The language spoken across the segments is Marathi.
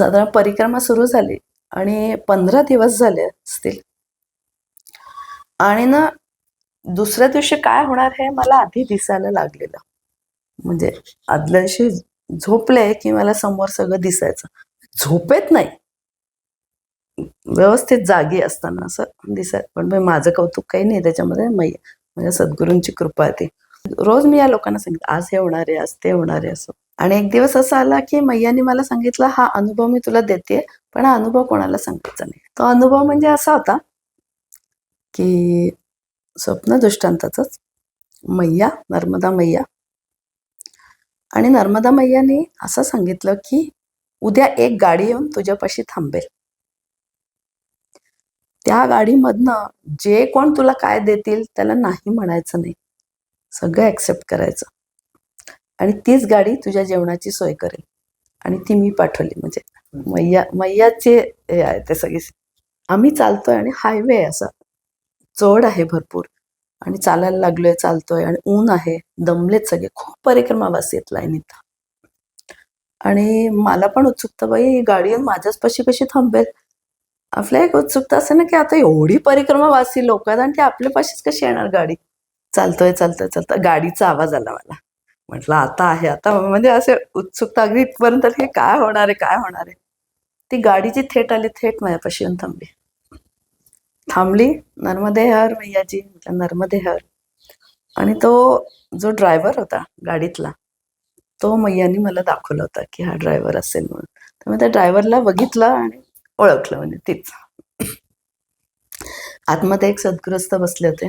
साधारण परिक्रमा सुरू झाली आणि 15 दिवस झाले असतील. आणि ना दुसऱ्या दिवशी काय होणार हे मला आधी दिसायला लागलेलं. म्हणजे आदल्या दिवशी झोपले की मला समोर सगळं दिसायचं. झोपेत नाही, व्यवस्थित जागी असताना असं दिसायचं. पण माझं कौतुक काही नाही त्याच्यामध्ये, म्हणजे सद्गुरूंची कृपा आहे ती. रोज मी या लोकांना सांगितलं आज हे होणार आहे, आज ते होणार आहे असं. आणि एक दिवस असा आला की मैयानी मला सांगितलं हा अनुभव मी तुला देते, पण हा अनुभव कोणाला सांगायचा नाही. तो अनुभव म्हणजे असा होता की स्वप्न दृष्टांताचंच. मैया, नर्मदा मैया, आणि नर्मदा मैयाने असं सांगितलं की उद्या एक गाडी येऊन तुझ्यापाशी थांबेल. त्या गाडीमधनं जे कोण तुला काय देतील त्याला नाही म्हणायचं नाही, सगळं ऍक्सेप्ट करायचं. आणि तीच गाडी तुझ्या जेवणाची सोय करेल. आणि ती मी पाठवली. म्हणजे मैयाचे हे आहे ते सगळे. आम्ही चालतोय आणि हायवे आहे, असा चढ आहे भरपूर, आणि चालायला लागलोय, चालतोय, आणि ऊन आहे, दमलेत सगळे, खूप परिक्रमावासी आहेत लाईनीत. आणि मला पण उत्सुकता, बाई ही गाडी येऊन माझ्याच पाशी कशी थांबेल. आपल्या एक उत्सुकता असते ना की आता एवढी परिक्रमावासी लोक आहेत आणि ते आपल्या पाशीच कशी येणार गाडी. चालतोय चालतोय चालतोय, गाडीचा आवाज आला मला. म्हटलं आता आहे, आता म्हणजे असे उत्सुकता अगदी इथपर्यंत की काय होणार आहे, काय होणार आहे. ती गाडीची थेट आली, थेट माझ्यापाशी येऊन थांबली. नर्मदे हर मैयाजी, म्हटलं नर्मदे हर. आणि तो जो ड्रायव्हर होता गाडीतला, तो मैयानी मला दाखवला होता की हा ड्रायव्हर असेल म्हणून. तर मी त्या ड्रायव्हरला बघितलं आणि ओळखलं, म्हणजे तीच. आतमध्ये एक सद्गृहस्थ बसले होते.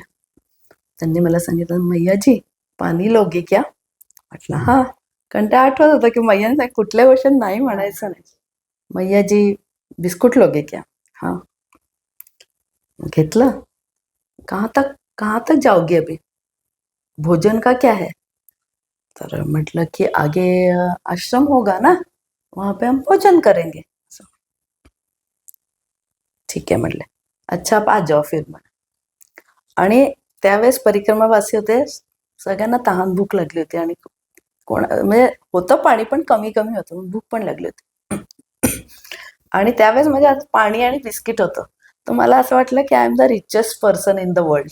त्यांनी मला सांगितलं मैयाजी पाणी लोगे क्या. म्हटलं हा, कारण ते आठवत होतं की मैयाने कुठल्या गोष्टी नाही म्हणायचं नाही. मैयाजी बिस्कुट लोगे क्या. हा, घेतलं. कहाँ तक जाओगे अभी, भोजन का क्या है. तर म्हटलं की आगे आश्रम होगा ना, वहां पे हम भोजन करेंगे. ठीक आहे म्हटलं, अच्छा आप आ जाओ फिर. आणि त्यावेळेस परिक्रमावासी होते, सगळ्यांना तहान भूक लागली होती, आणि म्हणजे होतं पाणी पण कमी कमी होतं, भूक पण लागली होती. आणि त्यावेळेस म्हणजे पाणी आणि बिस्किट होतं. तर मला असं वाटलं की I am the richest person in the world.